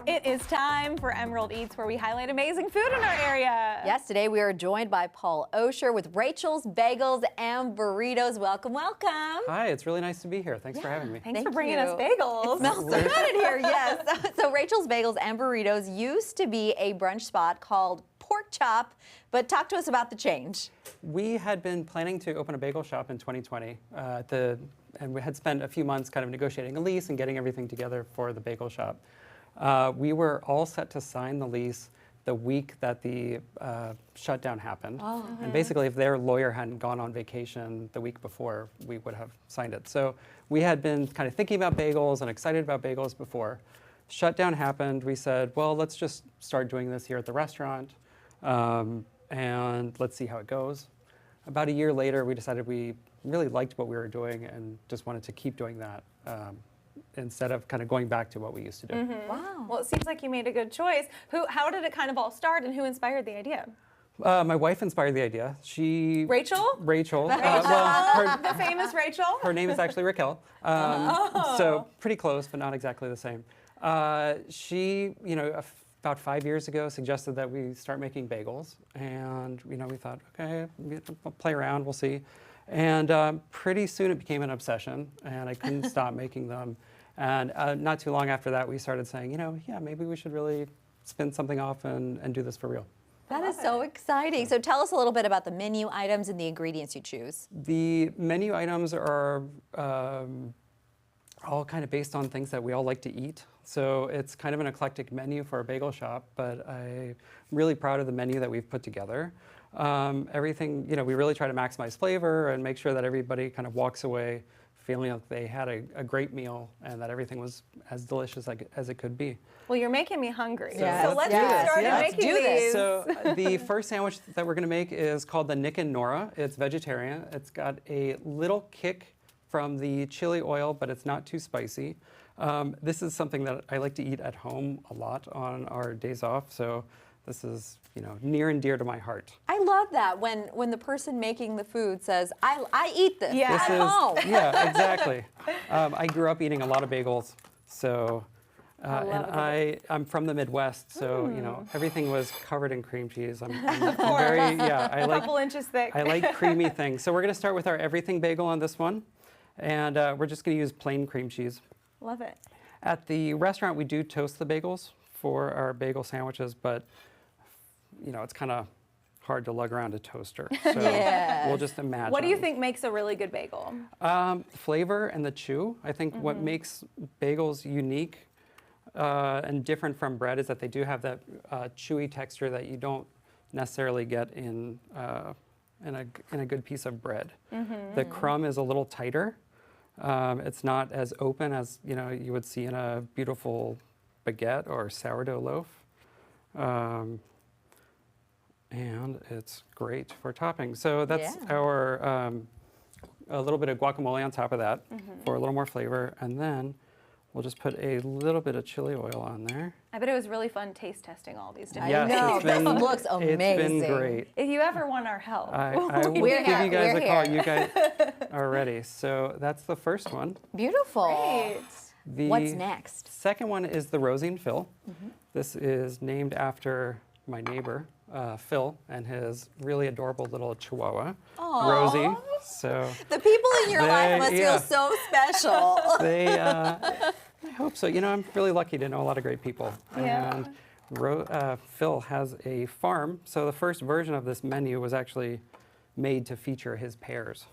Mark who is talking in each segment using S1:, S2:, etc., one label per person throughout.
S1: It is time for Emerald Eats, where we highlight amazing food in our area.
S2: Yes, today we are joined by Paul Osher with Rachel's Bagels and Burritos. Welcome, welcome.
S3: Hi, it's really nice to be here. Thanks for having me.
S1: Thanks for bringing us bagels.
S2: It smells so good in here, yes. So Rachel's Bagels and Burritos used to be a brunch spot called Pork Chop, but talk to us about the change.
S3: We had been planning to open a bagel shop in 2020, and we had spent a few months kind of negotiating a lease and getting everything together for the bagel shop. We were all set to sign the lease the week that the shutdown happened. Oh. And basically, if their lawyer hadn't gone on vacation the week before, we would have signed it. So we had been kind of thinking about bagels and excited about bagels before. Shutdown happened. We said, well, let's just start doing this here at the restaurant, and let's see how it goes. About a year later, we decided we really liked what we were doing and just wanted to keep doing that. Instead of kind of going back to what we used to do.
S1: Mm-hmm. Wow. Well, it seems like you made a good choice. How did it kind of all start, and who inspired the idea?
S3: My wife inspired the idea.
S1: Rachel?
S3: Rachel.
S1: The famous Rachel?
S3: Her name is actually Raquel. So pretty close, but not exactly the same. She, about 5 years ago, suggested that we start making bagels. And, we thought, okay, we'll play around, we'll see. And pretty soon it became an obsession, and I couldn't stop making them. And not too long after that, we started saying, yeah, maybe we should really spin something off and do this for real.
S2: That is so exciting. So tell us a little bit about the menu items and the ingredients you choose.
S3: The menu items are all kind of based on things that we all like to eat. So it's kind of an eclectic menu for a bagel shop, but I'm really proud of the menu that we've put together. Everything, we really try to maximize flavor and make sure that everybody kind of walks away feeling like they had a great meal and that everything was as delicious as it could be.
S1: Well, you're making me hungry.
S2: Yes.
S1: So let's get started
S2: Let's
S1: making
S2: do this.
S1: these.
S3: So the first sandwich that we're going to make is called the Nick and Nora. It's vegetarian. It's got a little kick from the chili oil, but it's not too spicy. This is something that I like to eat at home a lot on our days off. So this is, near and dear to my heart.
S2: I love that when the person making the food says, I eat this
S1: Yeah.
S2: at home.
S3: Yeah, exactly. I grew up eating a lot of bagels, so I'm from the Midwest, so everything was covered in cream cheese. I'm very
S1: a couple inches thick.
S3: I like creamy things. So we're going to start with our everything bagel on this one, and we're just going to use plain cream cheese.
S1: Love it.
S3: At the restaurant, we do toast the bagels for our bagel sandwiches, but it's kind of hard to lug around a toaster. So we'll just imagine.
S1: What do you think makes a really good bagel?
S3: Flavor and the chew. I think what makes bagels unique and different from bread is that they do have that chewy texture that you don't necessarily get in a good piece of bread. The crumb is a little tighter. It's not as open as you would see in a beautiful baguette or sourdough loaf. And it's great for topping. So that's our, a little bit of guacamole on top of that for a little more flavor. And then we'll just put a little bit of chili oil on there.
S1: I bet it was really fun taste testing all these different
S3: Yes,
S2: I know,
S3: it's been,
S2: this looks amazing.
S3: It's been great.
S1: If you ever want our help.
S3: I will give
S2: here,
S3: you guys
S2: we're
S3: a call.
S2: here.
S3: You guys are ready. So that's the first one.
S2: Beautiful.
S1: Great.
S2: What's next?
S3: Second one is the Rosie and Phil. This is named after my neighbor, Phil, and his really adorable little chihuahua, Rosie. So
S2: The people in your life must feel so special.
S3: I hope so. I'm really lucky to know a lot of great people.
S1: Yeah.
S3: And Phil has a farm. So the first version of this menu was actually made to feature his pears.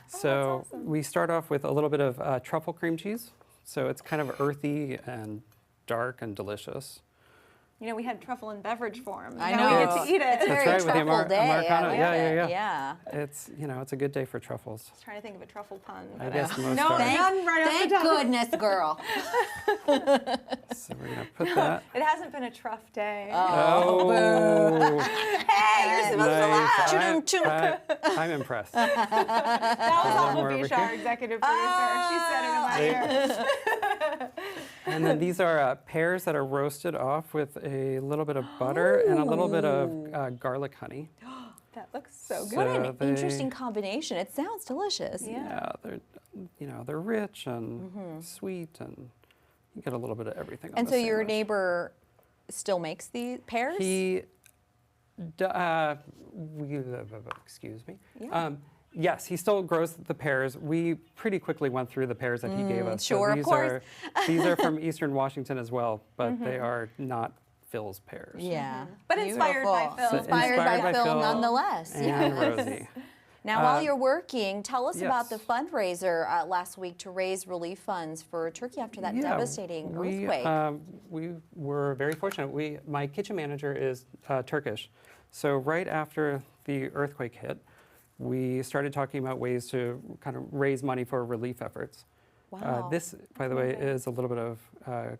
S3: So
S1: that's awesome.
S3: we start off with a little bit of truffle cream cheese. So it's kind of earthy and dark and delicious.
S1: We had truffle in beverage form.
S2: I
S1: Now
S2: know.
S1: we get to eat it.
S2: It's
S3: That's
S2: very
S3: right, with the
S2: truffle day.
S3: Americano.
S2: I love
S3: Yeah.
S2: it. Yeah.
S3: It's it's a good day for truffles.
S1: I was trying to think of a truffle pun.
S3: I guess most
S1: No,
S3: are.
S1: none right off
S2: Thank
S1: the top.
S2: goodness, girl.
S3: So we're gonna put that.
S1: It hasn't been a truff day.
S3: Oh,
S1: Hey, you're supposed to laugh.
S3: I'm impressed.
S1: That was
S3: more
S1: Alma
S3: over
S1: Bish, our
S3: here.
S1: executive producer. She said it in my ear.
S3: And then these are pears that are roasted off with a little bit of butter and a little bit of garlic honey.
S1: That looks so good.
S2: What an
S3: So they-
S2: interesting combination. It sounds delicious.
S1: Yeah.
S3: Yeah, they're rich and sweet and You get a little bit of everything on
S2: And
S3: the
S2: so your
S3: sandwich.
S2: neighbor still makes the pears?
S3: Excuse me.
S2: Yeah.
S3: Yes, he still grows the pears. We pretty quickly went through the pears that he gave us.
S2: sure, of
S3: these
S2: course.
S3: these are from Eastern Washington as well, but they are not Phil's pears.
S2: Yeah.
S1: But inspired by
S2: Beautiful.
S1: Phil.
S3: So
S2: Inspired by Phil nonetheless.
S3: And Rosie.
S2: Now, while you're working, tell us about
S3: yes.
S2: the fundraiser last week to raise relief funds for Turkey after that devastating earthquake.
S3: We were very fortunate. My kitchen manager is Turkish, so right after the earthquake hit, we started talking about ways to kind of raise money for relief efforts.
S2: Wow.
S3: This, by the way, is a little bit of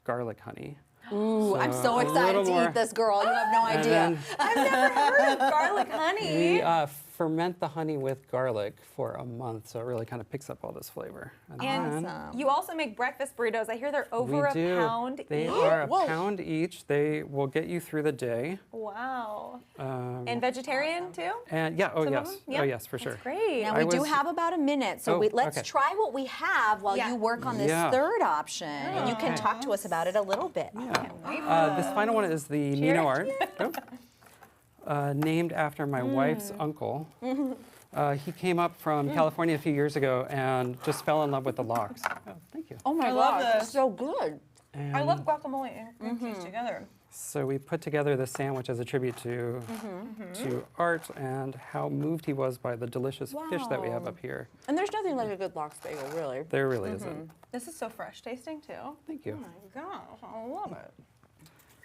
S3: garlic honey.
S2: Ooh, I'm so
S3: a
S2: excited
S3: little
S2: to
S3: more.
S2: eat this, girl. You have no
S3: And
S2: idea.
S3: then
S1: I've never heard of garlic honey.
S3: we ferment the honey with garlic for a month, so it really kind of picks up all this flavor.
S1: And
S2: Awesome.
S1: you also make breakfast burritos. I hear they're over
S3: we do.
S1: a pound
S3: They
S1: each.
S3: are a
S2: Whoa.
S3: pound each. They will get you through the day.
S1: Wow.
S3: Um,
S1: And vegetarian too?
S3: and yeah, oh
S1: Some of
S3: yes,
S1: them? Yeah.
S3: oh yes, for sure.
S1: That's great.
S2: Now,
S3: I
S2: we do
S3: was-
S2: have about a minute, so
S3: Oh,
S2: let's
S3: okay.
S2: try what we have while
S1: Yeah.
S2: you work on this
S3: Yeah.
S2: third option. And you can
S3: Okay.
S2: talk to us about it a little bit.
S3: Yeah. This final one is the Nino art, named after my wife's uncle. He came up from California a few years ago and just fell in love with the lox. Oh, thank you.
S2: Oh my
S1: I love
S2: gosh,
S1: this.
S2: it's so good.
S3: And
S1: I love guacamole and cream cheese together.
S3: So we put together this sandwich as a tribute to Art and how moved he was by the delicious fish that we have
S2: Wow.
S3: up here.
S2: And there's nothing like a good lox bagel, really.
S3: There really isn't.
S1: This is so fresh tasting too.
S3: Thank you.
S1: Gosh, I love it.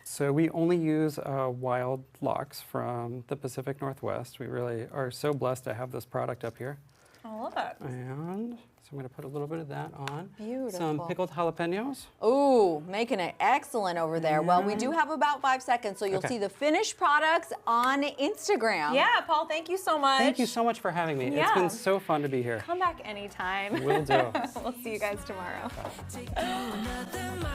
S3: So we only use wild lox from the Pacific Northwest. We really are so blessed to have this product up here.
S1: I love it.
S3: And so I'm going to put a little bit of that on.
S2: Beautiful.
S3: Some pickled jalapenos.
S2: Ooh, making it excellent over there. Well, we do have about 5 seconds, so you'll
S3: Okay.
S2: see the finished products on Instagram.
S1: Yeah, Paul, thank you so much.
S3: Thank you so much for having me. It's
S1: Yeah.
S3: been so fun to be here.
S1: Come back anytime.
S3: Will do.
S1: We'll see you guys tomorrow.